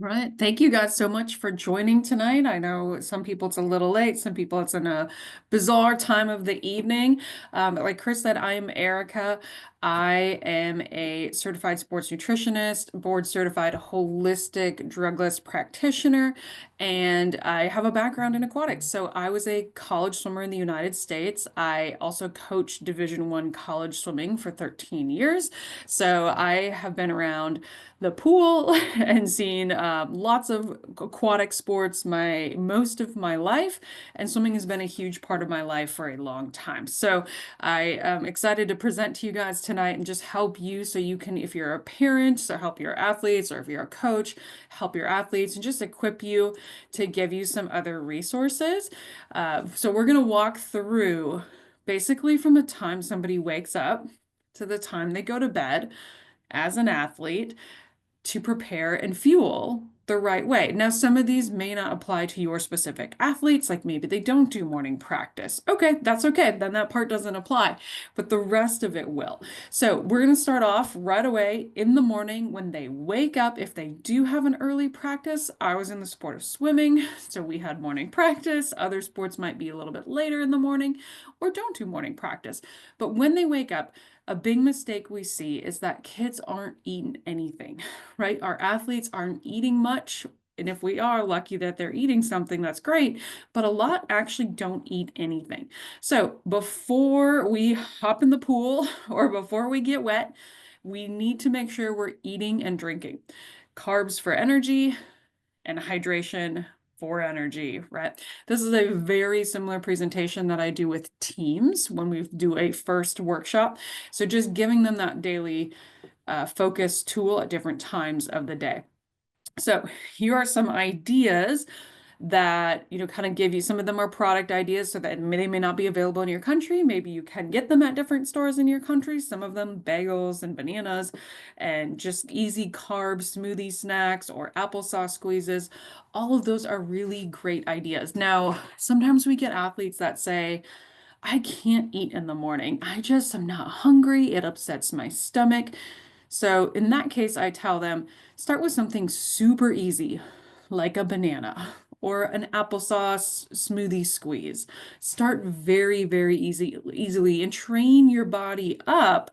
Right. Thank you guys so much for joining tonight. I know some people it's a little late, some people it's in a bizarre time of the evening. But like Chris said, I am Erica. I am a certified sports nutritionist, board certified holistic drugless practitioner, and I have a background in aquatics. So I was a college swimmer in the United States. I also coached Division I college swimming for 13 years. So I have been around the pool and seen lots of aquatic sports most of my life, and swimming has been a huge part of my life for a long time. So I am excited to present to you guys tonight and just help you so you can, if you're a parent, so help your athletes, or if you're a coach, help your athletes and just equip you to give you some other resources. So we're going to walk through basically from the time somebody wakes up to the time they go to bed as an athlete to prepare and fuel the right way. Now, some of these may not apply to your specific athletes, like maybe they don't do morning practice. Okay, that's okay. Then that part doesn't apply, but the rest of it will. So we're going to start off right away in the morning when they wake up. If they do have an early practice, I was in the sport of swimming, so we had morning practice. Other sports might be a little bit later in the morning or don't do morning practice. But when they wake up, a big mistake we see is that kids aren't eating anything, right? Our athletes aren't eating much. And if we are lucky that they're eating something, that's great. But a lot actually don't eat anything. So before we hop in the pool or before we get wet, we need to make sure we're eating and drinking. Carbs for energy and hydration for energy, right? This is a very similar presentation that I do with teams when we do a first workshop. So just giving them that daily focus tool at different times of the day. So here are some ideas that, kind of give you, some of them are product ideas so that they may not be available in your country. Maybe you can get them at different stores in your country. Some of them bagels and bananas and just easy carb smoothie snacks or applesauce squeezes. All of those are really great ideas. Now, sometimes we get athletes that say, I can't eat in the morning. I'm not hungry. It upsets my stomach. So in that case, I tell them, start with something super easy, like a banana or an applesauce smoothie squeeze. Start very, very easily and train your body up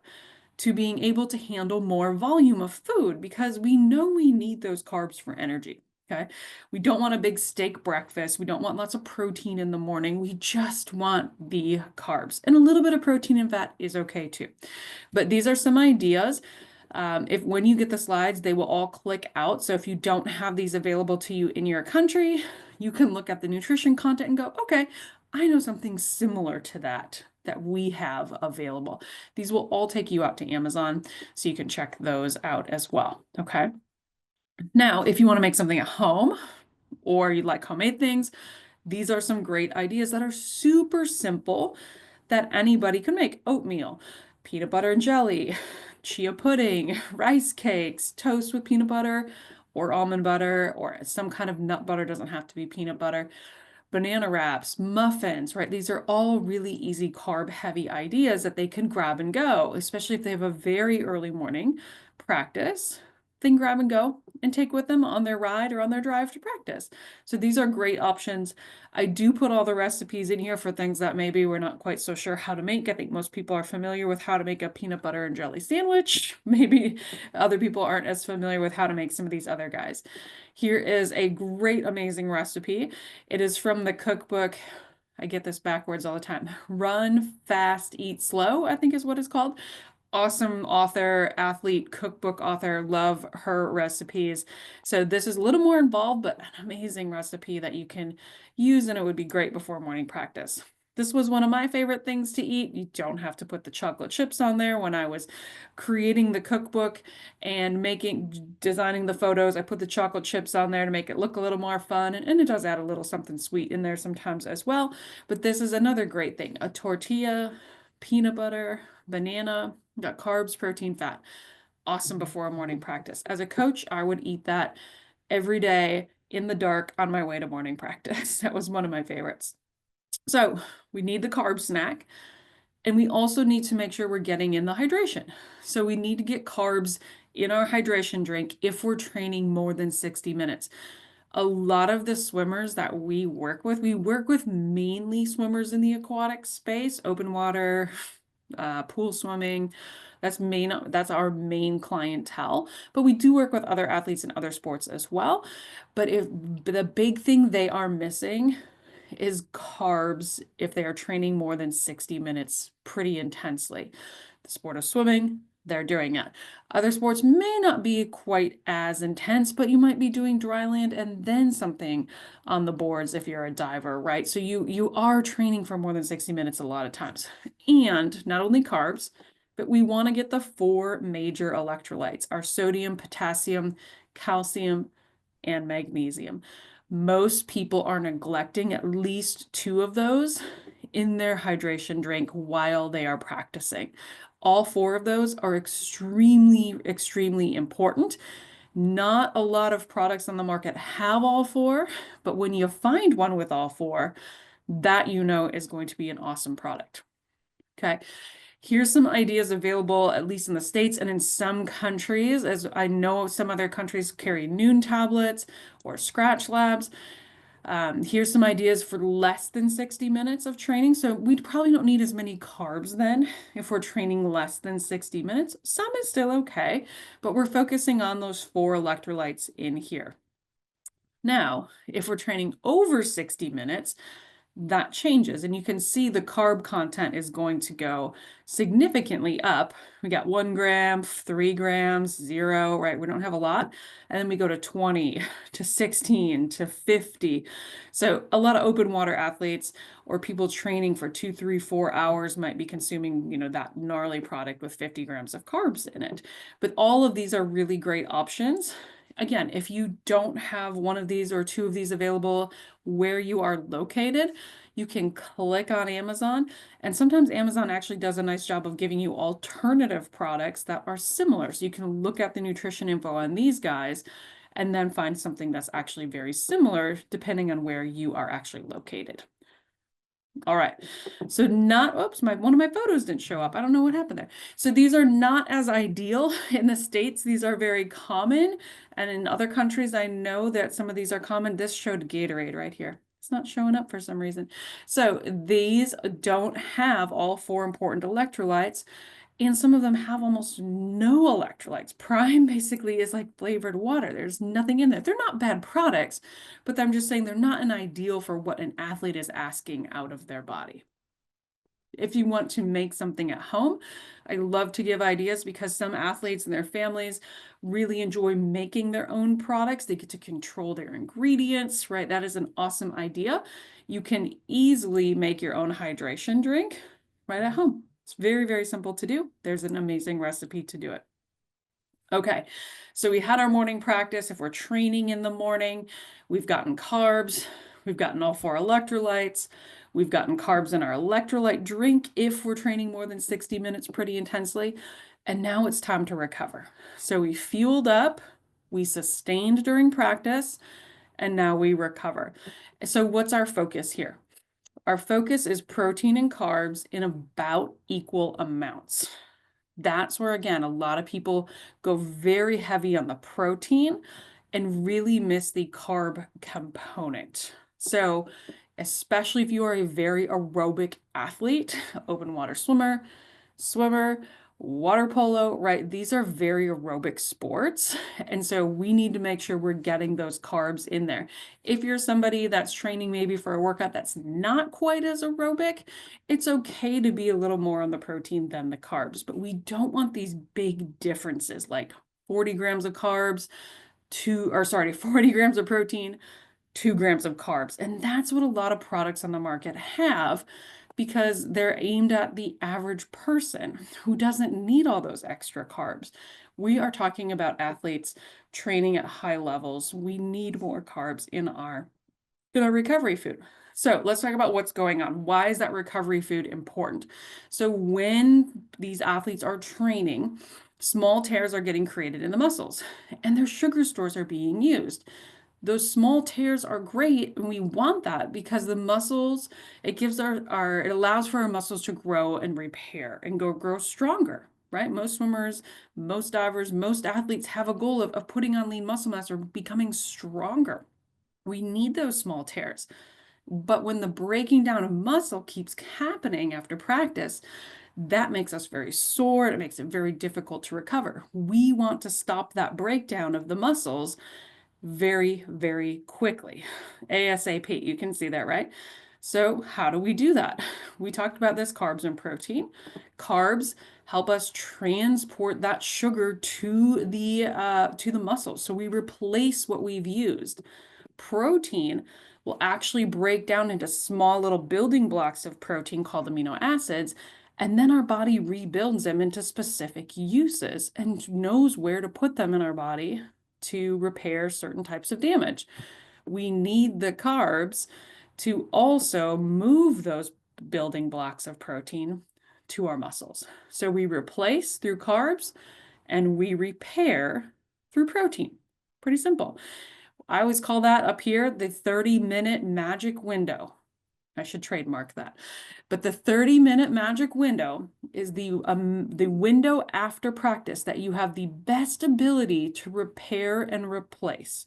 to being able to handle more volume of food because we know we need those carbs for energy. Okay. We don't want a big steak breakfast. We don't want lots of protein in the morning. We just want the carbs. And a little bit of protein and fat is okay too. But these are some ideas. If when you get the slides, they will all click out. So if you don't have these available to you in your country, you can look at the nutrition content and go, okay, I know something similar to that we have available. These will all take you out to Amazon, so you can check those out as well. Okay. Now, if you want to make something at home or you like homemade things, these are some great ideas that are super simple that anybody can make. Oatmeal, peanut butter and jelly, chia pudding, rice cakes, toast with peanut butter or almond butter or some kind of nut butter, doesn't have to be peanut butter, banana wraps, muffins, right? These are all really easy carb heavy ideas that they can grab and go, especially if they have a very early morning practice. Then grab and go and take with them on their ride or on their drive to practice. So these are great options. I do put all the recipes in here for things that maybe we're not quite so sure how to make. I think most people are familiar with how to make a peanut butter and jelly sandwich. Maybe other people aren't as familiar with how to make some of these other guys. Here is a great, amazing recipe. It is from the cookbook. I get this backwards all the time. Run Fast, Eat Slow, I think is what it's called. Awesome author, athlete, cookbook author. Love her recipes. So this is a little more involved, but an amazing recipe that you can use, and it would be great before morning practice. This was one of my favorite things to eat. You don't have to put the chocolate chips on there. When I was creating the cookbook and designing the photos, I put the chocolate chips on there to make it look a little more fun. And it does add a little something sweet in there sometimes as well. But this is another great thing. A tortilla, peanut butter, banana, got carbs, protein, fat. Awesome before a morning practice. As a coach, I would eat that every day in the dark on my way to morning practice. That was one of my favorites. So we need the carb snack, and we also need to make sure we're getting in the hydration. So we need to get carbs in our hydration drink if we're training more than 60 minutes. A lot of the swimmers that we work with mainly swimmers in the aquatic space, open water, pool swimming. That's our main clientele. But we do work with other athletes in other sports as well. But the big thing they are missing is carbs if they are training more than 60 minutes pretty intensely. The sport of swimming, they're doing it. Other sports may not be quite as intense, but you might be doing dry land and then something on the boards if you're a diver, right? So you are training for more than 60 minutes a lot of times. And not only carbs, but we want to get the four major electrolytes, our sodium, potassium, calcium, and magnesium. Most people are neglecting at least two of those in their hydration drink while they are practicing. All four of those are extremely, extremely important. Not a lot of products on the market have all four, but when you find one with all four, that is going to be an awesome product. Okay. Here's some ideas available, at least in the States and in some countries, as I know some other countries carry Noon tablets or Scratch Labs. Here's some ideas for less than 60 minutes of training. So we probably don't need as many carbs then if we're training less than 60 minutes. Some is still okay, but we're focusing on those four electrolytes in here. Now, if we're training over 60 minutes, that changes. And you can see the carb content is going to go significantly up. We got 1 gram, 3 grams, 0, right? We don't have a lot. And then we go to 20, to 16, to 50. So a lot of open water athletes or people training for 2, 3, 4 hours might be consuming, that gnarly product with 50 grams of carbs in it. But all of these are really great options. Again, if you don't have one of these or two of these available where you are located, you can click on Amazon. And sometimes Amazon actually does a nice job of giving you alternative products that are similar. So you can look at the nutrition info on these guys and then find something that's actually very similar depending on where you are actually located. All right, so one of my photos didn't show up. I don't know what happened there. So these are not as ideal in the States. These are very common. And in other countries, I know that some of these are common. This showed Gatorade right here. It's not showing up for some reason. So these don't have all four important electrolytes. And some of them have almost no electrolytes. Prime basically is like flavored water. There's nothing in there. They're not bad products, but I'm just saying they're not an ideal for what an athlete is asking out of their body. If you want to make something at home, I love to give ideas because some athletes and their families really enjoy making their own products. They get to control their ingredients, right? That is an awesome idea. You can easily make your own hydration drink right at home. It's very, very simple to do. There's an amazing recipe to do it. Okay, so we had our morning practice. If we're training in the morning, we've gotten carbs, we've gotten all four electrolytes, we've gotten carbs in our electrolyte drink if we're training more than 60 minutes pretty intensely. And now it's time to recover. So we fueled up, we sustained during practice, and now we recover. So what's our focus here? Our focus is protein and carbs in about equal amounts. That's where, again, a lot of people go very heavy on the protein and really miss the carb component. So, especially if you are a very aerobic athlete, open water swimmer, water polo, right? These are very aerobic sports. And so we need to make sure we're getting those carbs in there. If you're somebody that's training maybe for a workout that's not quite as aerobic, it's okay to be a little more on the protein than the carbs, but we don't want these big differences like 40 grams of carbs, 40 grams of protein, 2 grams of carbs. And that's what a lot of products on the market have because they're aimed at the average person who doesn't need all those extra carbs. We are talking about athletes training at high levels. We need more carbs in our recovery food. So let's talk about what's going on. Why is that recovery food important? So when these athletes are training, small tears are getting created in the muscles and their sugar stores are being used. Those small tears are great and we want that because the muscles, it gives it allows for our muscles to grow and repair and grow stronger. right? Most swimmers, most divers, most athletes have a goal of putting on lean muscle mass or becoming stronger. We need those small tears. But when the breaking down of muscle keeps happening after practice, that makes us very sore. It makes it very difficult to recover. We want to stop that breakdown of the muscles very, very quickly. ASAP, you can see that, right? So how do we do that? We talked about this, carbs and protein. Carbs help us transport that sugar to the muscles. So we replace what we've used. Protein will actually break down into small little building blocks of protein called amino acids, and then our body rebuilds them into specific uses and knows where to put them in our body to repair certain types of damage. We need the carbs to also move those building blocks of protein to our muscles. So we replace through carbs and we repair through protein. Pretty simple. I always call that up here the 30-minute magic window. I should trademark that. But the 30-minute magic window is the window after practice that you have the best ability to repair and replace.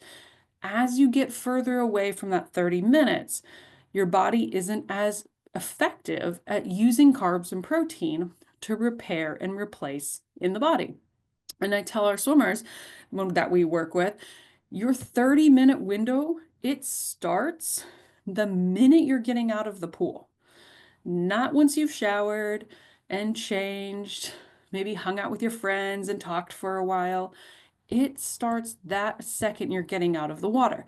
As you get further away from that 30 minutes, your body isn't as effective at using carbs and protein to repair and replace in the body. And I tell our swimmers that we work with, your 30-minute window, it starts the minute you're getting out of the pool. Not once you've showered and changed, maybe hung out with your friends and talked for a while. It starts that second you're getting out of the water.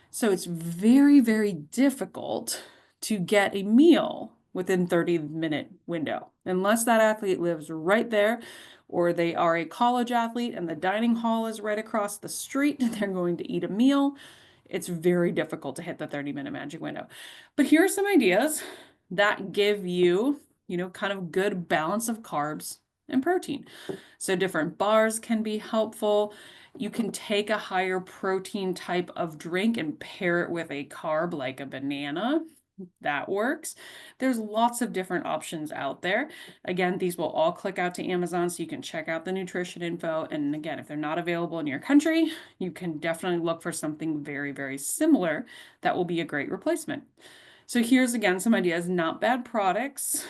So it's very, very difficult to get a meal within 30-minute window, unless that athlete lives right there or they are a college athlete and the dining hall is right across the street, they're going to eat a meal. It's very difficult to hit the 30-minute magic window. But here are some ideas that give you, kind of good balance of carbs and protein. So different bars can be helpful. You can take a higher protein type of drink and pair it with a carb like a banana. That works. There's lots of different options out there. Again, these will all click out to Amazon so you can check out the nutrition info. And again, if they're not available in your country, you can definitely look for something very, very similar that will be a great replacement. So here's again some ideas, not bad products,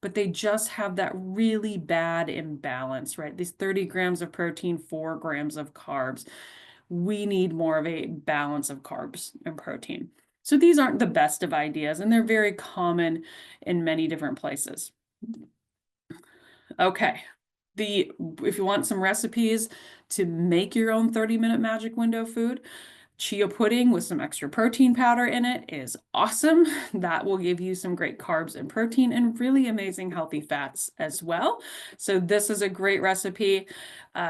but they just have that really bad imbalance, right? These 30 grams of protein, 4 grams of carbs. We need more of a balance of carbs and protein. So these aren't the best of ideas, and they're very common in many different places. Okay, if you want some recipes to make your own 30-minute magic window food, chia pudding with some extra protein powder in it is awesome. That will give you some great carbs and protein and really amazing healthy fats as well. So this is a great recipe.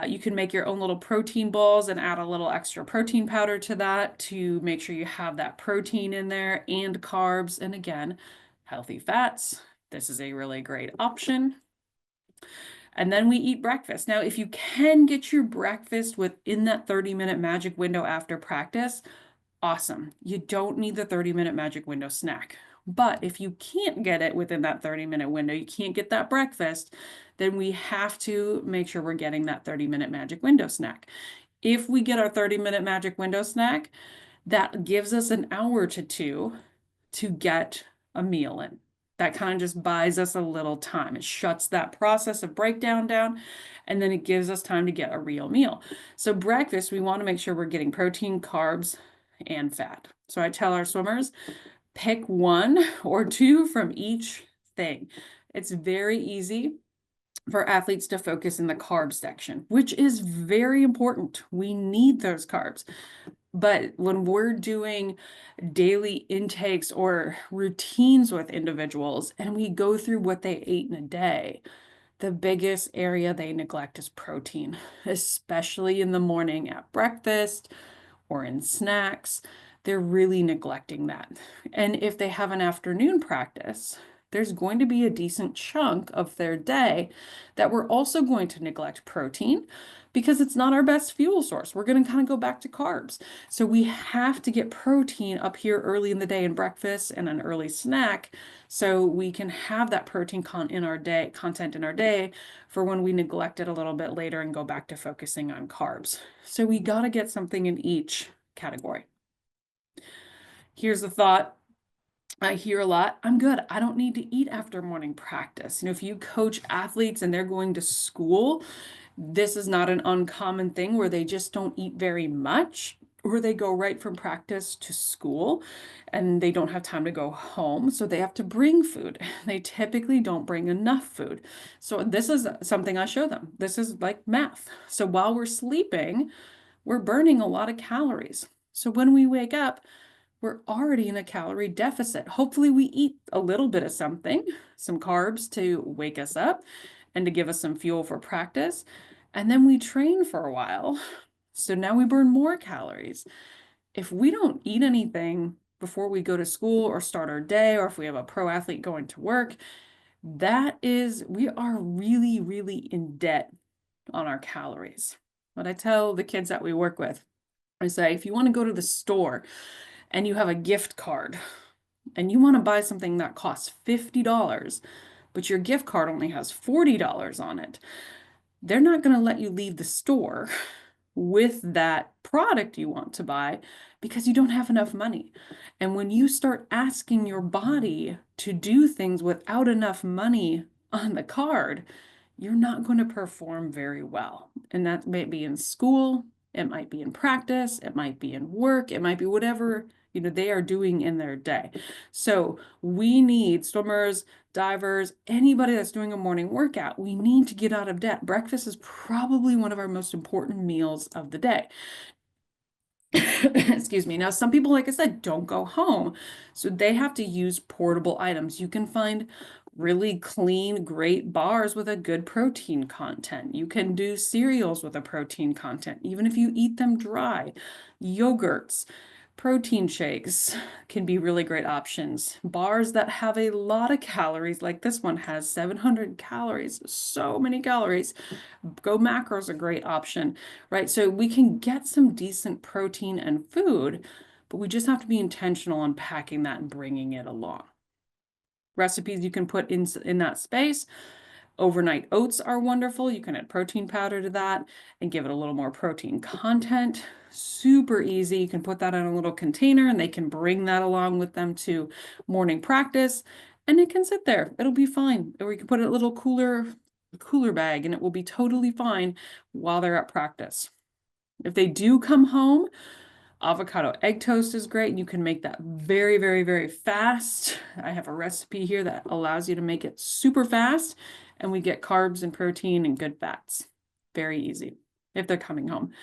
You can make your own little protein balls and add a little extra protein powder to that to make sure you have that protein in there and carbs. And again, healthy fats. This is a really great option. And then we eat breakfast. Now, if you can get your breakfast within that 30-minute magic window after practice, awesome. You don't need the 30-minute magic window snack. But if you can't get it within that 30-minute window, you can't get that breakfast, then we have to make sure we're getting that 30-minute magic window snack. If we get our 30-minute magic window snack, that gives us an hour to 2 to get a meal in. That kind of just buys us a little time. It shuts that process of breakdown down, and then it gives us time to get a real meal. So breakfast, we want to make sure we're getting protein, carbs, and fat. So I tell our swimmers, pick 1 or 2 from each thing. It's very easy for athletes to focus in the carb section, which is very important. We need those carbs. But when we're doing daily intakes or routines with individuals and we go through what they ate in a day, the biggest area they neglect is protein, especially in the morning at breakfast or in snacks. They're really neglecting that. And if they have an afternoon practice, there's going to be a decent chunk of their day that we're also going to neglect protein because it's not our best fuel source. We're going to kind of go back to carbs. So we have to get protein up here early in the day in breakfast and an early snack so we can have that protein content in our day for when we neglect it a little bit later and go back to focusing on carbs. So we got to get something in each category. Here's the thought. I hear a lot, I'm good. I don't need to eat after morning practice. If you coach athletes and they're going to school, this is not an uncommon thing where they just don't eat very much, or they go right from practice to school and they don't have time to go home. So they have to bring food. They typically don't bring enough food. So this is something I show them. This is like math. So while we're sleeping, we're burning a lot of calories. So when we wake up, we're already in a calorie deficit. Hopefully we eat a little bit of something, some carbs to wake us up and to give us some fuel for practice. And then we train for a while. So now we burn more calories. If we don't eat anything before we go to school or start our day, or if we have a pro athlete going to work, we are really, really in debt on our calories. What I tell the kids that we work with, I say, if you want to go to the store and you have a gift card and you want to buy something that costs $50, but your gift card only has $40 on it, they're not going to let you leave the store with that product you want to buy because you don't have enough money. And when you start asking your body to do things without enough money on the card, you're not going to perform very well. And that may be in school, it might be in practice, it might be in work, it might be whatever they are doing in their day. So we need swimmers, divers, anybody that's doing a morning workout, we need to get out of debt. Breakfast is probably one of our most important meals of the day. Excuse me. Now, some people, like I said, don't go home. So they have to use portable items. You can find really clean, great bars with a good protein content. You can do cereals with a protein content, even if you eat them dry. Yogurts, protein shakes can be really great options. Bars that have a lot of calories, like this one has 700 calories, so many calories. Go Macros a great option, right? So we can get some decent protein and food, but we just have to be intentional on packing that and bringing it along. Recipes you can put in that space. Overnight oats are wonderful. You can add protein powder to that and give it a little more protein content. Super easy. You can put that in a little container and they can bring that along with them to morning practice and it can sit there. It'll be fine. Or you can put it in a little cooler bag and it will be totally fine while they're at practice. If they do come home, avocado egg toast is great. You can make that very, very, very fast. I have a recipe here that allows you to make it super fast and we get carbs and protein and good fats. Very easy if they're coming home.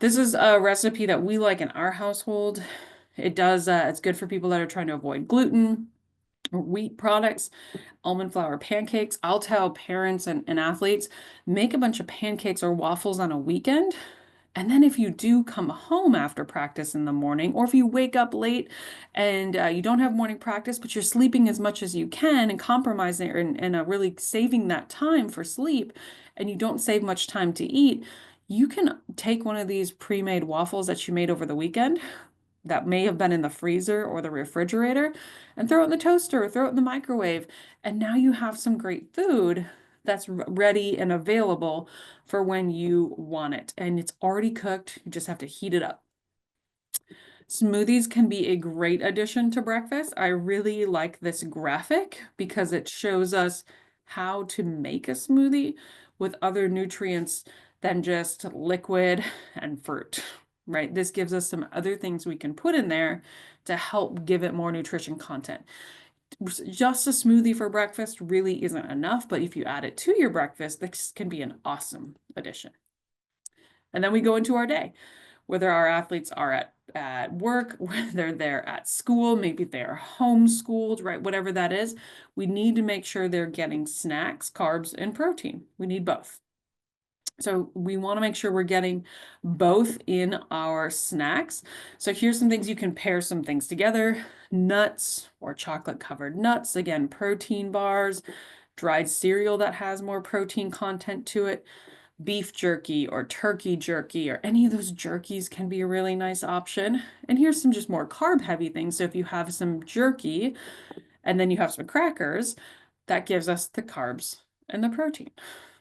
This is a recipe that we like in our household. It's good for people that are trying to avoid gluten or wheat products. Almond flour pancakes. I'll tell parents and athletes, make a bunch of pancakes or waffles on a weekend. And then if you do come home after practice in the morning, or if you wake up late and you don't have morning practice, but you're sleeping as much as you can and compromising and really saving that time for sleep, and you don't save much time to eat, you can take one of these pre-made waffles that you made over the weekend that may have been in the freezer or the refrigerator and throw it in the toaster or throw it in the microwave. And now you have some great food that's ready and available for when you want it. And it's already cooked. You just have to heat it up. Smoothies can be a great addition to breakfast. I really like this graphic because it shows us how to make a smoothie with other nutrients than just liquid and fruit, right? This gives us some other things we can put in there to help give it more nutrition content. Just a smoothie for breakfast really isn't enough, but if you add it to your breakfast, this can be an awesome addition. And then we go into our day, whether our athletes are at work, whether they're at school, maybe they're homeschooled, right? Whatever that is, we need to make sure they're getting snacks, carbs, and protein. We need both. So we want to make sure we're getting both in our snacks. So here's some things you can pair some things together. Nuts or chocolate covered nuts. Again, protein bars, dried cereal that has more protein content to it. Beef jerky or turkey jerky or any of those jerkies can be a really nice option. And here's some just more carb heavy things. So if you have some jerky and then you have some crackers, that gives us the carbs and the protein.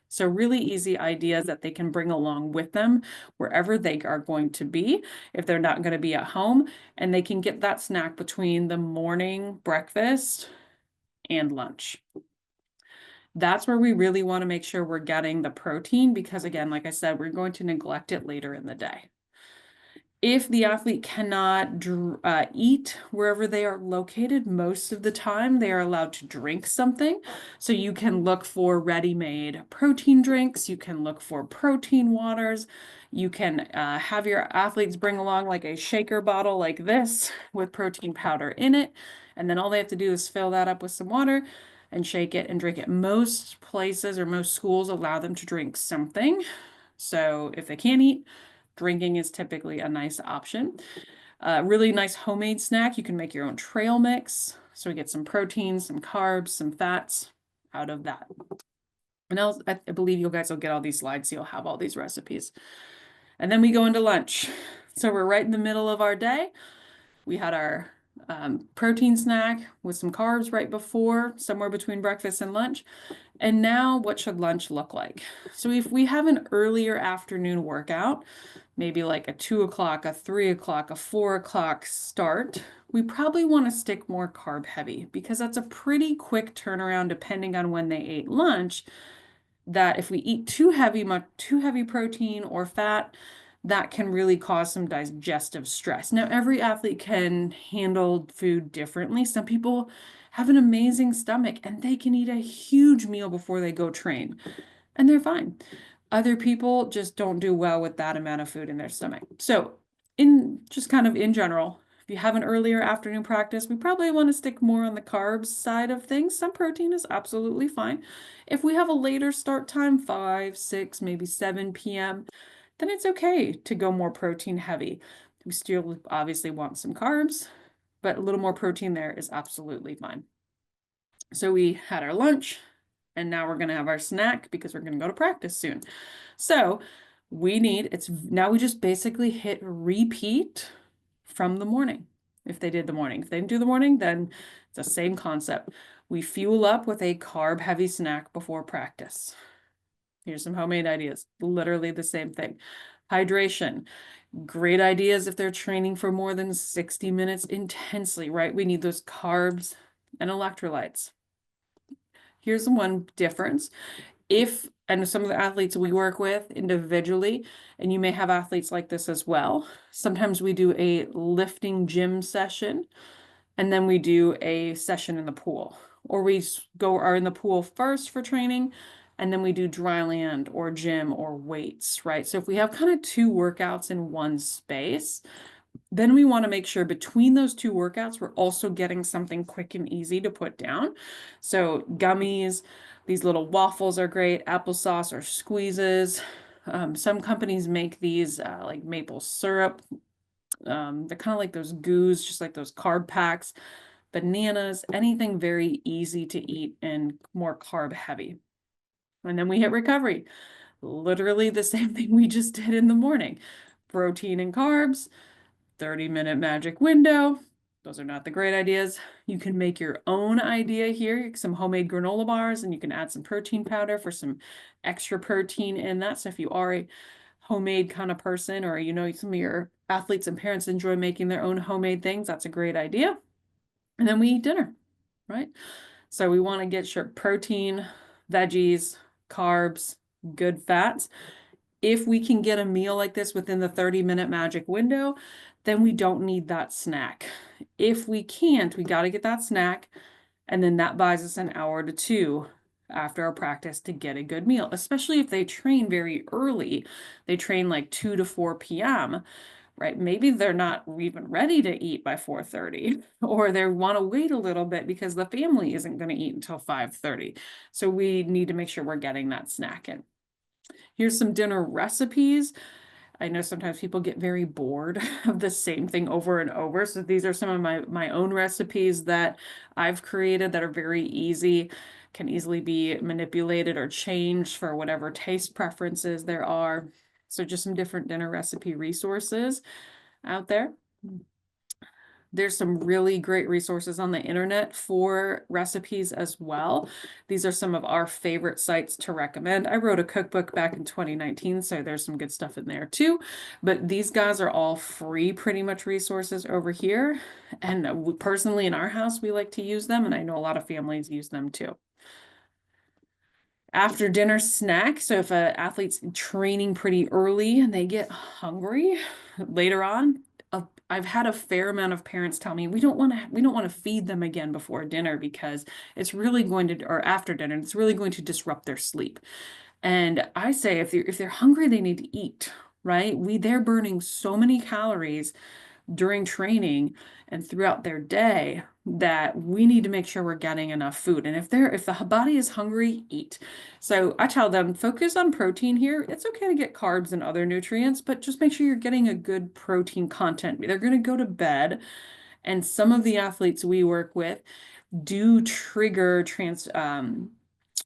So really easy ideas that they can bring along with them wherever they are going to be if they're not going to be at home, and they can get that snack between the morning breakfast and lunch. That's where we really want to make sure we're getting the protein because again, like I said, we're going to neglect it later in the day. If the athlete cannot eat wherever they are located, most of the time they are allowed to drink something. So you can look for ready-made protein drinks. You can look for protein waters. You can have your athletes bring along like a shaker bottle like this with protein powder in it. And then all they have to do is fill that up with some water and shake it and drink it. Most places or most schools allow them to drink something. So if they can't eat, drinking is typically a nice option. Really nice homemade snack. You can make your own trail mix. So we get some protein, some carbs, some fats out of that. And I believe you guys will get all these slides, so you'll have all these recipes. And then we go into lunch. So we're right in the middle of our day. We had our protein snack with some carbs right before, somewhere between breakfast and lunch. And now what should lunch look like? So if we have an earlier afternoon workout, maybe like a 2 o'clock, a 3 o'clock, a 4 o'clock start, we probably want to stick more carb heavy because that's a pretty quick turnaround depending on when they ate lunch. That if we eat too heavy protein or fat, that can really cause some digestive stress. Now, every athlete can handle food differently. Some people have an amazing stomach and they can eat a huge meal before they go train and they're fine. Other people just don't do well with that amount of food in their stomach. So in just kind of in general, if you have an earlier afternoon practice, we probably want to stick more on the carbs side of things. Some protein is absolutely fine. If we have a later start time, 5, 6, maybe 7 p.m., then it's okay to go more protein heavy. We still obviously want some carbs, but a little more protein there is absolutely fine. So we had our lunch, and now we're going to have our snack because we're going to go to practice soon. So now we just basically hit repeat from the morning. If they did the morning, if they didn't do the morning, then it's the same concept. We fuel up with a carb heavy snack before practice. Here's some homemade ideas, literally the same thing. Hydration, great ideas if they're training for more than 60 minutes intensely, right? We need those carbs and electrolytes. Here's one difference. And some of the athletes we work with individually, and you may have athletes like this as well. Sometimes we do a lifting gym session, and then we do a session in the pool. Or we are in the pool first for training, and then we do dry land or gym or weights, right? So if we have kind of 2 workouts in one space, then we want to make sure between those 2 workouts, we're also getting something quick and easy to put down. So gummies, these little waffles are great, applesauce or squeezes. Some companies make these like maple syrup. They're kind of like those goos, just like those carb packs, bananas, anything very easy to eat and more carb heavy. And then we hit recovery. Literally the same thing we just did in the morning. Protein and carbs, 30-minute magic window. Those are not the great ideas. You can make your own idea here, some homemade granola bars, and you can add some protein powder for some extra protein in that. So if you are a homemade kind of person, or some of your athletes and parents enjoy making their own homemade things, that's a great idea. And then we eat dinner, right? So we want to get sure protein, veggies, carbs, good fats. If we can get a meal like this within the 30-minute magic window, then we don't need that snack. If we can't, we got to get that snack, and then that buys us an hour to 2 after our practice to get a good meal, especially if they train very early. They train like 2 to 4 p.m., right? Maybe they're not even ready to eat by 4:30, or they want to wait a little bit because the family isn't going to eat until 5:30. So we need to make sure we're getting that snack in. Here's some dinner recipes. I know sometimes people get very bored of the same thing over and over. So these are some of my own recipes that I've created that are very easy, can easily be manipulated or changed for whatever taste preferences there are. So just some different dinner recipe resources out there. There's some really great resources on the internet for recipes as well. These are some of our favorite sites to recommend. I wrote a cookbook back in 2019, so there's some good stuff in there too. But these guys are all free, pretty much resources over here. And personally, in our house, we like to use them, and I know a lot of families use them too. After dinner snack. So if an athlete's training pretty early and they get hungry later on, I've had a fair amount of parents tell me we don't want to feed them again before dinner because it's really going to, or after dinner, it's really going to disrupt their sleep. And I say if they're hungry, they need to eat, right? They're burning so many calories during training and throughout their day that we need to make sure we're getting enough food. And if the body is hungry, eat. So I tell them focus on protein here. It's okay to get carbs and other nutrients, but just make sure you're getting a good protein content. They're going to go to bed, and some of the athletes we work with do trigger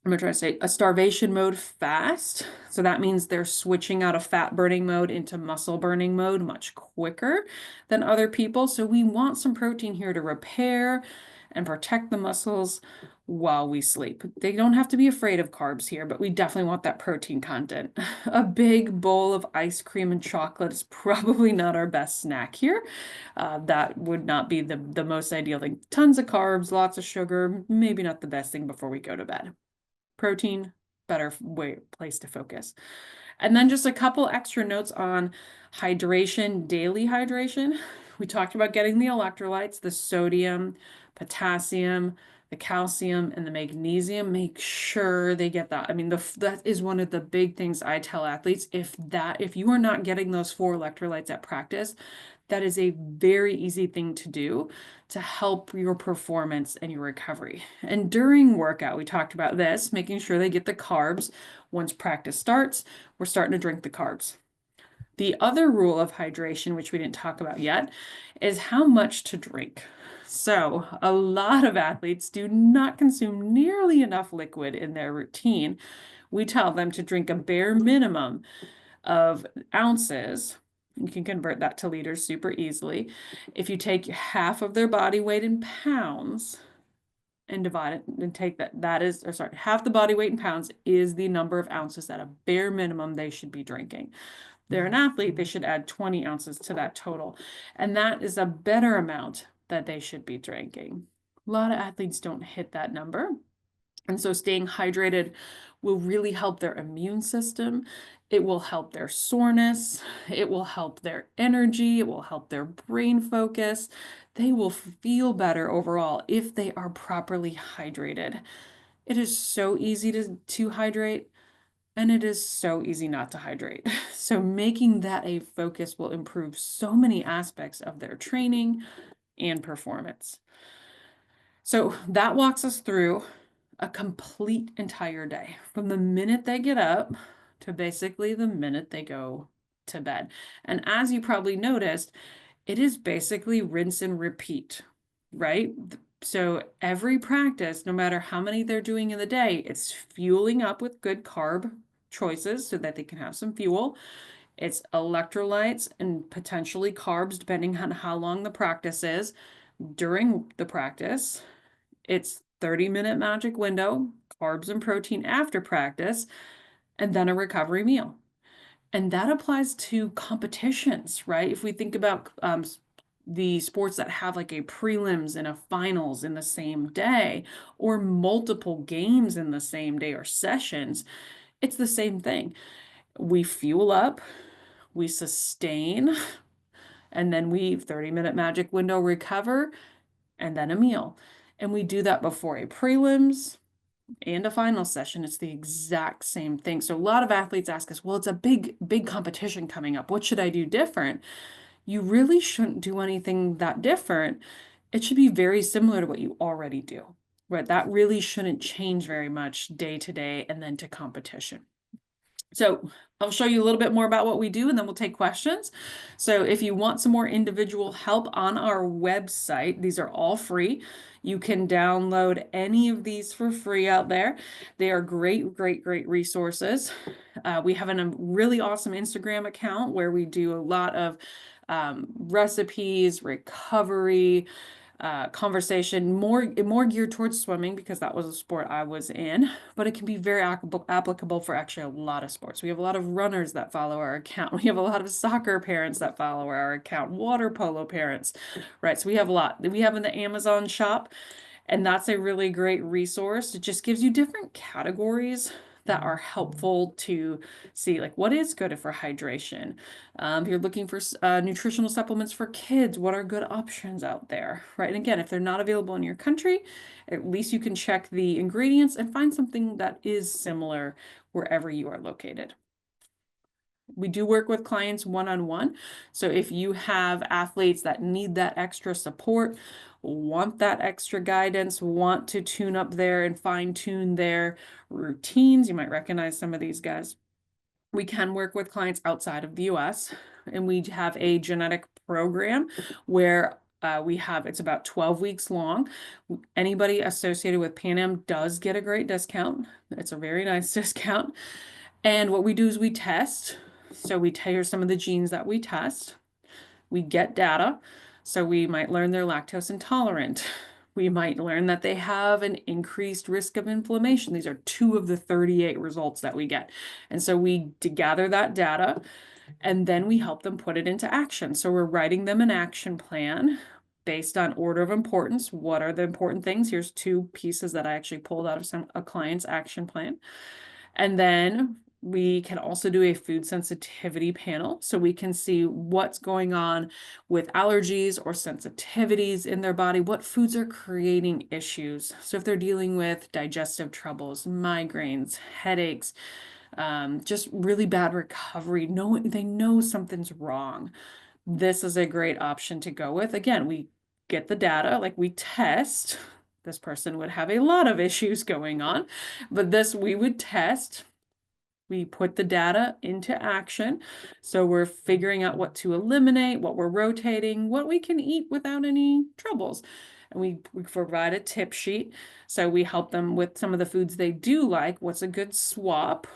I'm gonna try to say a starvation mode fast. So that means they're switching out of fat burning mode into muscle burning mode much quicker than other people. So we want some protein here to repair and protect the muscles while we sleep. They don't have to be afraid of carbs here, but we definitely want that protein content. A big bowl of ice cream and chocolate is probably not our best snack here. That would not be the most ideal thing. Tons of carbs, lots of sugar, maybe not the best thing before we go to bed. Protein, better place to focus. And then just a couple extra notes on hydration, daily hydration. We talked about getting the electrolytes, the sodium, potassium, the calcium, and the magnesium. Make sure they get that. I mean, that is one of the big things I tell athletes. If you are not getting those 4 electrolytes at practice, that is a very easy thing to do to help your performance and your recovery. And during workout, we talked about this, making sure they get the carbs. Once practice starts, we're starting to drink the carbs. The other rule of hydration, which we didn't talk about yet, is how much to drink. So a lot of athletes do not consume nearly enough liquid in their routine. We tell them to drink a bare minimum of ounces. You can convert that to liters super easily. If you take half of their body weight in pounds and divide it and take half the body weight in pounds is the number of ounces at a bare minimum they should be drinking. They're an athlete, they should add 20 ounces to that total. And that is a better amount that they should be drinking. A lot of athletes don't hit that number. And so staying hydrated will really help their immune system. It will help their soreness. It will help their energy. It will help their brain focus. They will feel better overall if they are properly hydrated. It is so easy to hydrate, and it is so easy not to hydrate. So making that a focus will improve so many aspects of their training and performance. So that walks us through a complete entire day from the minute they get up to basically the minute they go to bed. And as you probably noticed, it is basically rinse and repeat, right? So every practice, no matter how many they're doing in the day, it's fueling up with good carb choices so that they can have some fuel. It's electrolytes and potentially carbs, depending on how long the practice is during the practice. It's 30-minute magic window, carbs and protein after practice, and then a recovery meal. And that applies to competitions, right? If we think about the sports that have like a prelims and a finals in the same day, or multiple games in the same day or sessions, it's the same thing. We fuel up, we sustain, and then we 30-minute magic window recover, and then a meal. And we do that before a prelims and a final session. It's the exact same thing. So a lot of athletes ask us, well, it's a big competition coming up. What should I do different? You really shouldn't do anything that different. It should be very similar to what you already do, right? That really shouldn't change very much day to day and then to competition. So I'll show you a little bit more about what we do and then we'll take questions. So if you want some more individual help on our website, these are all free. You can download any of these for free out there. They are great, great, great resources. We have a really awesome Instagram account where we do a lot of recipes, recovery, conversation, more geared towards swimming because that was a sport I was in, but it can be very applicable for actually a lot of sports. We have a lot of runners that follow our account. We have a lot of soccer parents that follow our account, water polo parents, right? So we have a lot. We have in the Amazon shop, and that's a really great resource. It just gives you different categories that are helpful to see like what is good for hydration. If you're looking for nutritional supplements for kids, what are good options out there, right? And again, if they're not available in your country, at least you can check the ingredients and find something that is similar wherever you are located. We do work with clients one-on-one. So if you have athletes that need that extra support, want that extra guidance, want to tune up there and fine tune their routines, you might recognize some of these guys. We can work with clients outside of the US, and we have a genetic program where it's about 12 weeks long. Anybody associated with Pan Am does get a great discount. It's a very nice discount. And what we do is we test. So here's some of the genes that we test. We get data. So we might learn they're lactose intolerant. We might learn that they have an increased risk of inflammation. These are 2 of the 38 results that we get. And so we gather that data and then we help them put it into action. So we're writing them an action plan based on order of importance. What are the important things? Here's 2 pieces that I actually pulled out of a client's action plan. And then we can also do a food sensitivity panel so we can see what's going on with allergies or sensitivities in their body, what foods are creating issues. So if they're dealing with digestive troubles, migraines, headaches, just really bad recovery, they know something's wrong. This is a great option to go with. Again, we get the data, like we test. This person would have a lot of issues going on, but this we would test. We put the data into action. So we're figuring out what to eliminate, what we're rotating, what we can eat without any troubles. And we provide a tip sheet. So we help them with some of the foods they do like, what's a good swap,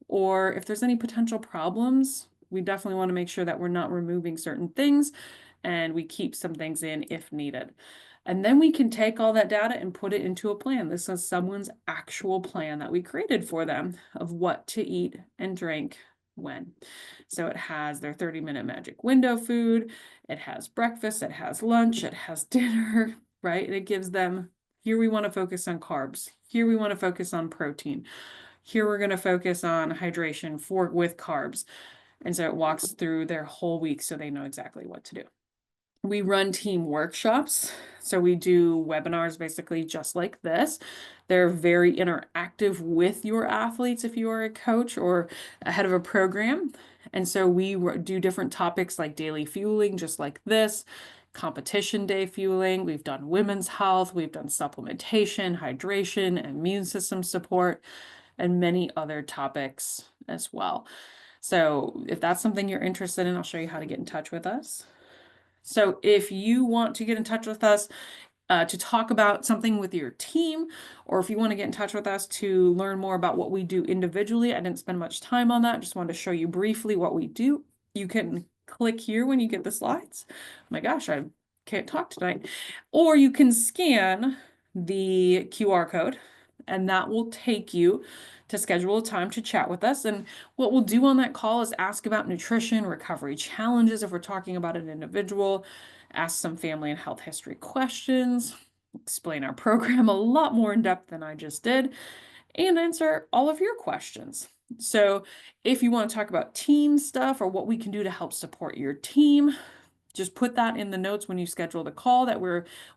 or if there's any potential problems, we definitely want to make sure that we're not removing certain things and we keep some things in if needed. And then we can take all that data and put it into a plan. This is someone's actual plan that we created for them of what to eat and drink when. So it has their 30-minute magic window food, it has breakfast, it has lunch, it has dinner, right? And it gives them, here we want to focus on carbs, here we want to focus on protein, here we're going to focus on hydration with carbs. And so it walks through their whole week so they know exactly what to do. We run team workshops. So we do webinars basically just like this. They're very interactive with your athletes if you are a coach or a head of a program. And so we do different topics like daily fueling, just like this, competition day fueling. We've done women's health, we've done supplementation, hydration, immune system support, and many other topics as well. So if that's something you're interested in, I'll show you how to get in touch with us. So if you want to get in touch with us to talk about something with your team, or if you want to get in touch with us to learn more about what we do individually, I didn't spend much time on that. Just wanted to show you briefly what we do. You can click here when you get the slides. Oh my gosh, I can't talk tonight. Or you can scan the QR code and that will take you to schedule a time to chat with us. And what we'll do on that call is ask about nutrition, recovery challenges if we're talking about an individual, ask some family and health history questions, explain our program a lot more in depth than I just did, and answer all of your questions. So if you want to talk about team stuff or what we can do to help support your team, just put that in the notes when you schedule the call that we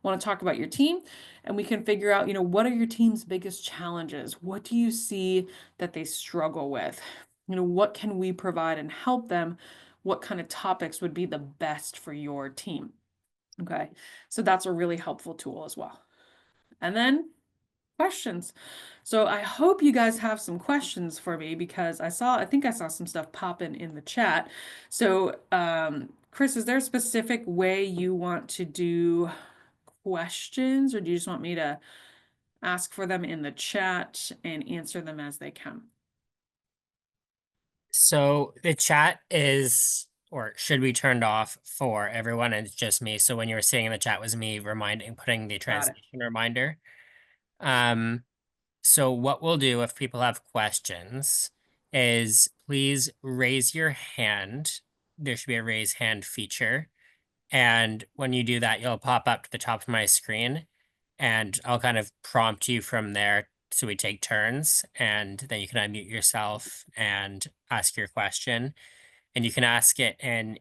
want to talk about your team, and we can figure out, what are your team's biggest challenges? What do you see that they struggle with? What can we provide and help them? What kind of topics would be the best for your team? Okay, so that's a really helpful tool as well. And then questions. So I hope you guys have some questions for me because I think I saw some stuff popping in the chat. So, Chris, is there a specific way you want to do questions, or do you just want me to ask for them in the chat and answer them as they come? So the chat is, or should be turned off for everyone, and it's just me. So when you were seeing in the chat was me putting the Got it. translation reminder. Um, so what we'll do if people have questions is please raise your hand. There should be a raise hand feature. And when you do that, you'll pop up to the top of my screen and I'll kind of prompt you from there. So we take turns and then you can unmute yourself and ask your question. And you can ask it in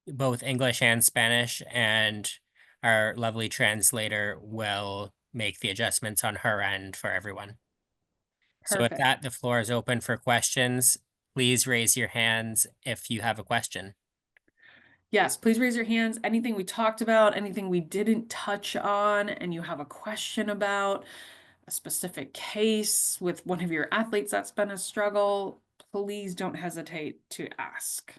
both English and Spanish. And our lovely translator will make the adjustments on her end for everyone. So with Perfect. that, the floor is open for questions. Please raise your hands if you have a question. Yes, please raise your hands. Anything we talked about, anything we didn't touch on, and you have a question about a specific case with one of your athletes that's been a struggle, please don't hesitate to ask.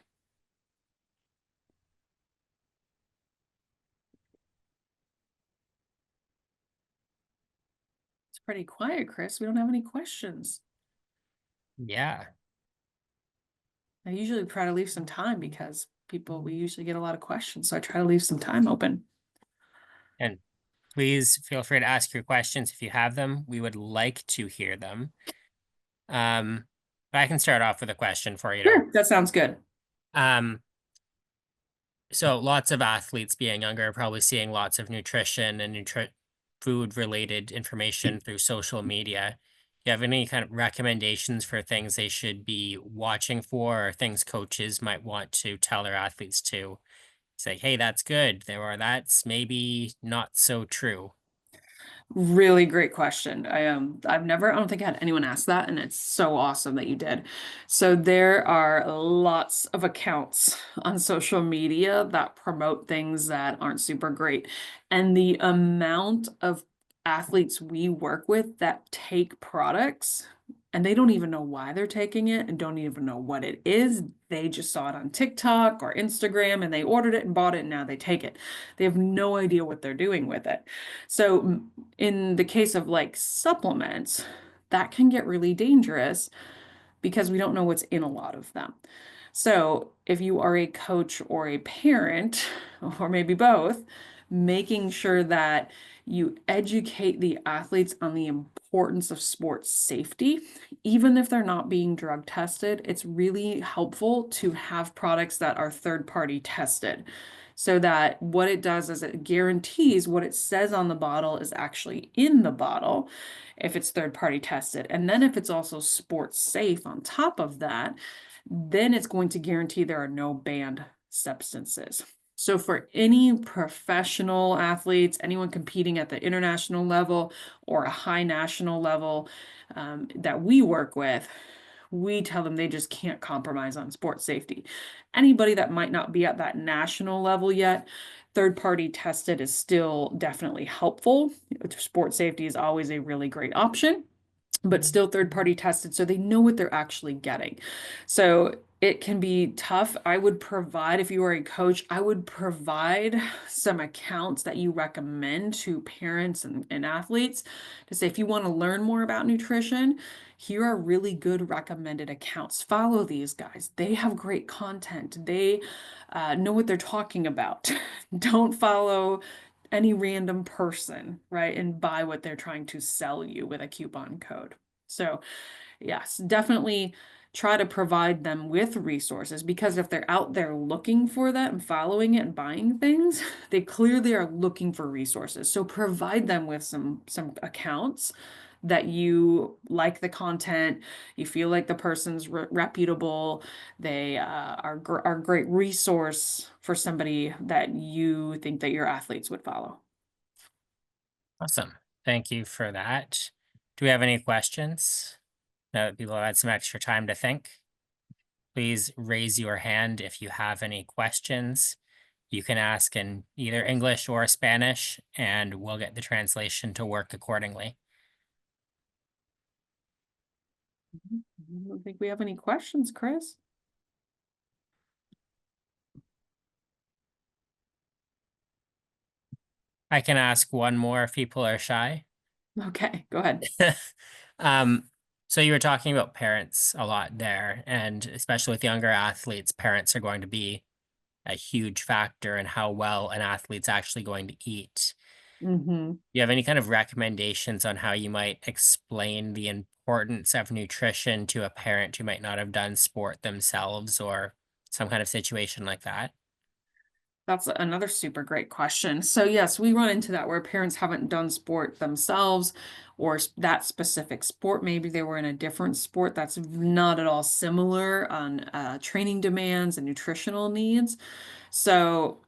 It's pretty quiet, Chris. We don't have any questions. Yeah. I usually try to leave some time because we usually get a lot of questions. So I try to leave some time open. And please feel free to ask your questions if you have them. We would like to hear them. But I can start off with a question for you to Sure, that sounds good. um so lots of athletes being younger are probably seeing lots of nutrition and food related information through social media. Do you have any kind of recommendations for things they should be watching for or things coaches might want to tell their athletes to say, hey, that's good, or that's maybe not so true? Really great question. I don't think I had anyone ask that, and it's so awesome that you did. So there are lots of accounts on social media that promote things that aren't super great. And the amount of athletes we work with that take products and they don't even know why they're taking it and don't even know what it is. They just saw it on TikTok or Instagram and they ordered it and bought it and now they take it. They have no idea what they're doing with it. So in the case of like supplements, that can get really dangerous because we don't know what's in a lot of them. So if you are a coach or a parent, or maybe both, making sure that you educate the athletes on the importance of sports safety, even if they're not being drug tested, it's really helpful to have products that are third party tested. So that what it does is it guarantees what it says on the bottle is actually in the bottle if it's third party tested. And then if it's also sports safe on top of that, then it's going to guarantee there are no banned substances. So for any professional athletes, anyone competing at the international level or a high national level that we work with, we tell them they just can't compromise on sports safety. Anybody that might not be at that national level yet, third party tested is still definitely helpful. Sports safety is always a really great option, but still third party tested so they know what they're actually getting. So it can be tough. I would provide, if you are a coach, I would provide some accounts that you recommend to parents and athletes to say, if you want to learn more about nutrition, here are really good recommended accounts. Follow these guys. They have great content. They know what they're talking about. Don't follow any random person, right? And buy what they're trying to sell you with a coupon code. So, yes, definitely try to provide them with resources because if they're out there looking for that and following it and buying things, they clearly are looking for resources. So provide them with some accounts that you like the content, you feel like the person's reputable, they are a great resource for somebody that you think that your athletes would follow. Awesome. Thank you for that. Do we have any questions? Now that people have had some extra time to think, please raise your hand if you have any questions. You can ask in either English or Spanish, and we'll get the translation to work accordingly. I don't think we have any questions, Chris. I can ask one more if people are shy. Okay, go ahead. Um, so you were talking about parents a lot there, and especially with younger athletes, parents are going to be a huge factor in how well an athlete's actually going to eat. Hmm. Do you have any kind of recommendations on how you might explain the importance of nutrition to a parent who might not have done sport themselves or some kind of situation like that? That's another super great question. So yes, we run into that where parents haven't done sport themselves or that specific sport. Maybe they were in a different sport that's not at all similar on training demands and nutritional needs. So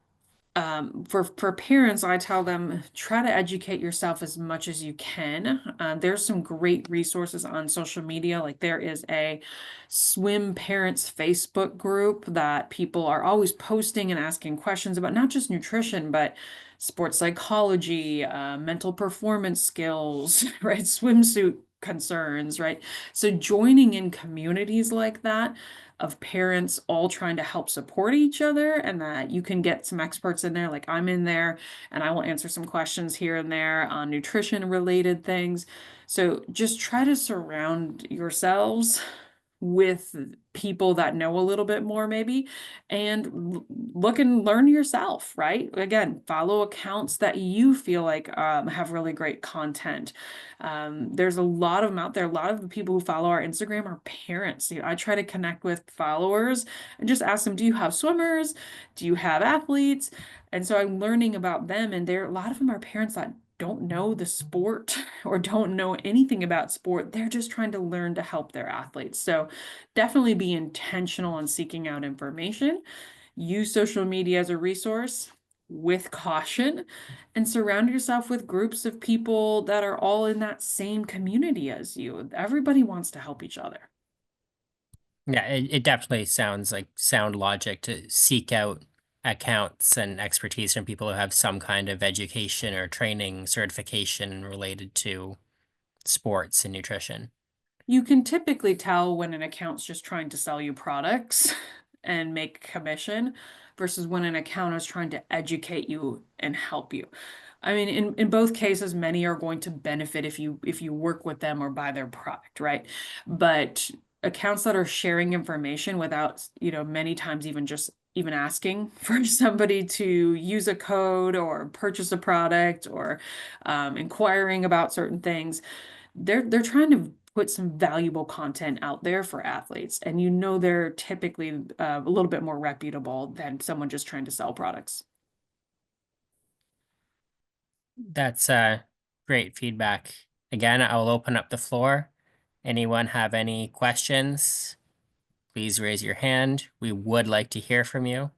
for parents, I tell them try to educate yourself as much as you can. There's some great resources on social media. Like there is a swim parents Facebook group that people are always posting and asking questions about not just nutrition, but sports psychology, mental performance skills, right? Swimsuit concerns, right? So joining in communities like that of parents all trying to help support each other and that you can get some experts in there like I'm in there and I will answer some questions here and there on nutrition related things. So just try to surround yourselves with people that know a little bit more maybe and look and learn yourself, right? Again, follow accounts that you feel like have really great content. There's a lot of them out there. A lot of the people who follow our Instagram are parents. I try to connect with followers and just ask them, do you have swimmers? Do you have athletes? And so I'm learning about them, and there a lot of them are parents that don't know the sport or don't know anything about sport. They're just trying to learn to help their athletes. So definitely be intentional on seeking out information. Use social media as a resource with caution and surround yourself with groups of people that are all in that same community as you. Everybody wants to help each other. Yeah, it definitely sounds like sound logic to seek out accounts and expertise from people who have some kind of education or training certification related to sports and nutrition. You can typically tell when an account's just trying to sell you products and make commission versus when an account is trying to educate you and help you. I mean, in both cases, many are going to benefit if you work with them or buy their product, right? But accounts that are sharing information without, many times even asking for somebody to use a code or purchase a product or inquiring about certain things, they're trying to put some valuable content out there for athletes, and they're typically a little bit more reputable than someone just trying to sell products. That's great feedback. Again, I'll open up the floor. Anyone have any questions? Please raise your hand. We would like to hear from you.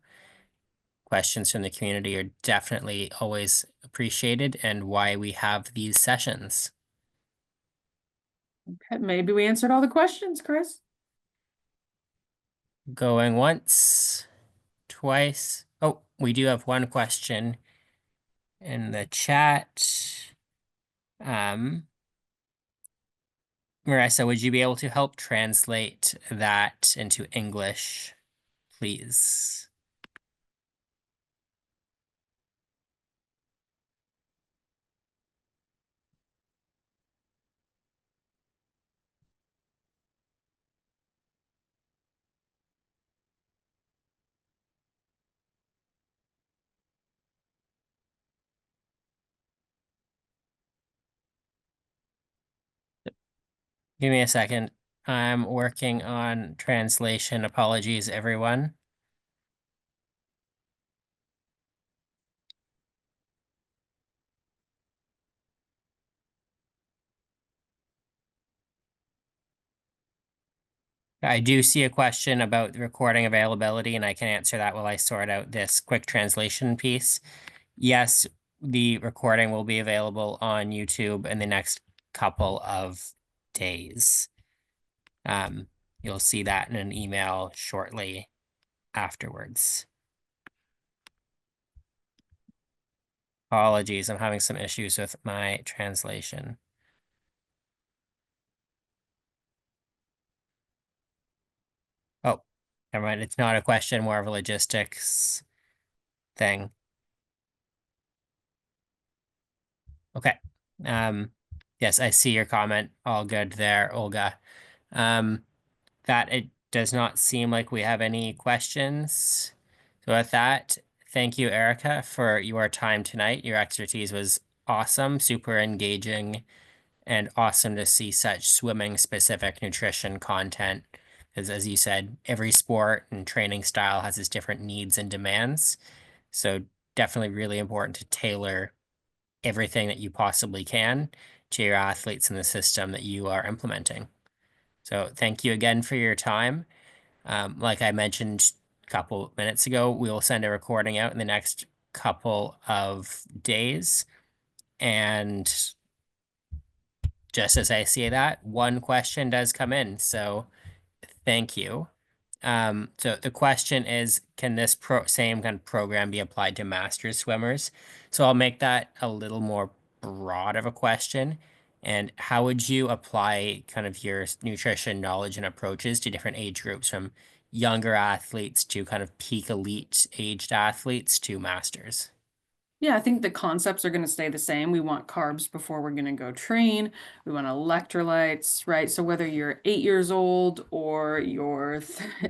Questions from the community are definitely always appreciated and why we have these sessions. Okay, maybe we answered all the questions, Chris. Going once, twice. Oh, we do have one question in the chat. Um, Marissa, would you be able to help translate that into English, please? Give me a second. I'm working on translation. Apologies, everyone. I do see a question about the recording availability, and I can answer that while I sort out this quick translation piece. Yes, the recording will be available on YouTube in the next couple of days. Um, you'll see that in an email shortly afterwards. Apologies, I'm having some issues with my translation. Never mind, it's not a question, more of a logistics thing. Okay. Yes, I see your comment. All good there, Olga. That it does not seem like we have any questions. So with that, thank you, Erica, for your time tonight. Your expertise was awesome, super engaging, and awesome to see such swimming specific nutrition content. Because as you said, every sport and training style has its different needs and demands. So definitely really important to tailor everything that you possibly can to your athletes in the system that you are implementing. So thank you again for your time. Like I mentioned a couple minutes ago, we will send a recording out in the next couple of days. And just as I say that, one question does come in. So thank you. So the question is, can this same kind of program be applied to master swimmers? So I'll make that a little more broad of a question. And how would you apply kind of your nutrition knowledge and approaches to different age groups, from younger athletes to kind of peak elite aged athletes to masters? Yeah, I think the concepts are going to stay the same. We want carbs before we're going to go train. We want electrolytes, right? So whether you're 8 years old or you're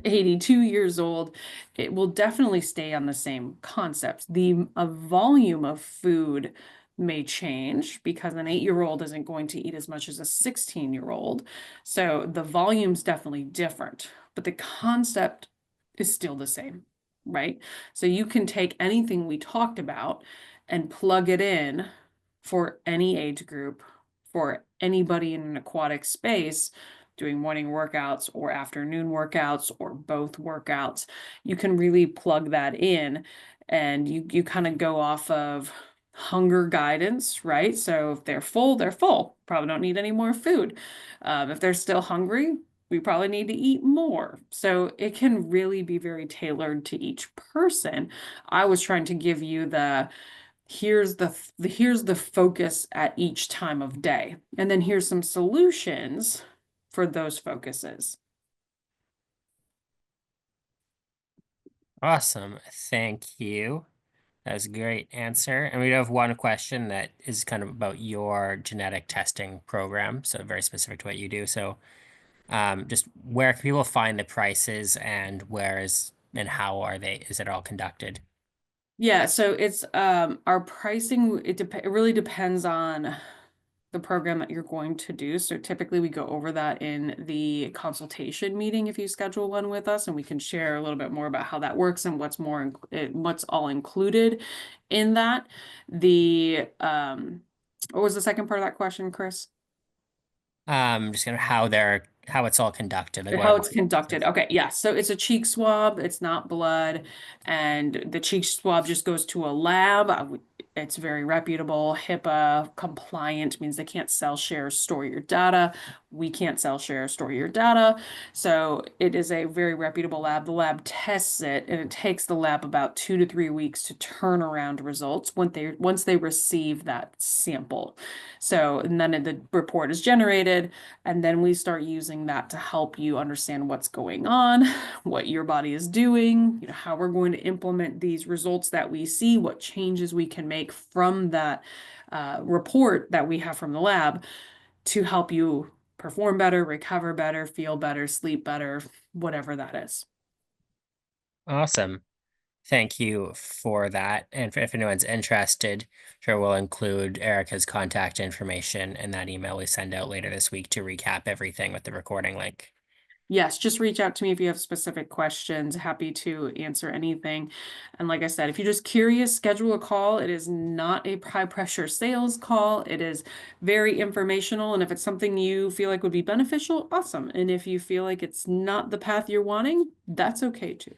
82 years old, it will definitely stay on the same concepts. The volume of food may change because an 8-year-old isn't going to eat as much as a 16-year-old. So the volume's definitely different, but the concept is still the same, right? So you can take anything we talked about and plug it in for any age group, for anybody in an aquatic space doing morning workouts or afternoon workouts or both workouts. You can really plug that in, and you kind of go off of hunger guidance, right? So if they're full, they're full. Probably don't need any more food. If they're still hungry, we probably need to eat more. So it can really be very tailored to each person. I was trying to give you the here's the focus at each time of day, and then here's some solutions for those focuses. Awesome. Thank you. That was a great answer. And we have one question that is kind of about your genetic testing program, so very specific to what you do. So just where can people find the prices, and where is and how are they, is it all conducted? Yeah, so it's our pricing, it really depends on the program that you're going to do. So typically we go over that in the consultation meeting if you schedule one with us, and we can share a little bit more about how that works and what's all included in that. The what was the second part of that question, Chris? Just kind of how it's all conducted, like How what. it's conducted. Okay, yeah. So it's a cheek swab. It's not blood, and the cheek swab just goes to a lab. It's very reputable, HIPAA compliant, means they can't sell, share, store your data. We can't sell, share, store your data. So it is a very reputable lab. The lab tests it, and it takes the lab about 2 to 3 weeks to turn around results once they receive that sample. So, and then the report is generated, and then we start using that to help you understand what's going on, what your body is doing, how we're going to implement these results that we see, what changes we can make from that report that we have from the lab to help you perform better, recover better, feel better, sleep better, whatever that is. Awesome. Thank you for that. And if anyone's interested, sure we'll include Erica's contact information in that email we send out later this week to recap everything with the recording link. Yes, just reach out to me if you have specific questions. Happy to answer anything. And like I said, if you're just curious, schedule a call. It is not a high pressure sales call. It is very informational. And if it's something you feel like would be beneficial, awesome. And if you feel like it's not the path you're wanting, that's okay too.